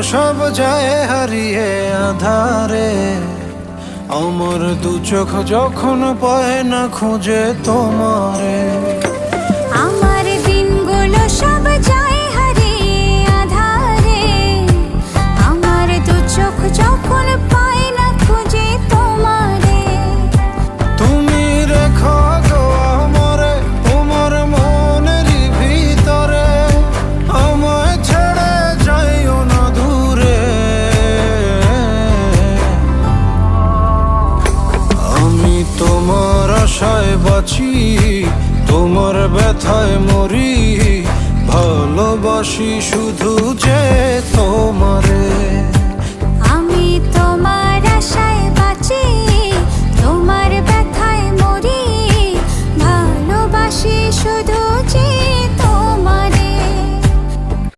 সব যায় হারিয়ে আধারে। আমার দু চোখ যখন পায় না খুঁজে তোমারে। আমার দিনগুলো সব যায় হারিয়ে আঁধারে। আমার দু চোখ যখন পায় না খুঁজে তোমারে। তুমি রেখো গো আমারে তোমার মনেরই ভিতরে, আমায় ছেড়ে যাইও না দূরে। আমি তোমার আশায় বাঁচি, তোমার ব্যথায় মরি, ভালোবাসি শুধু যে তোমার।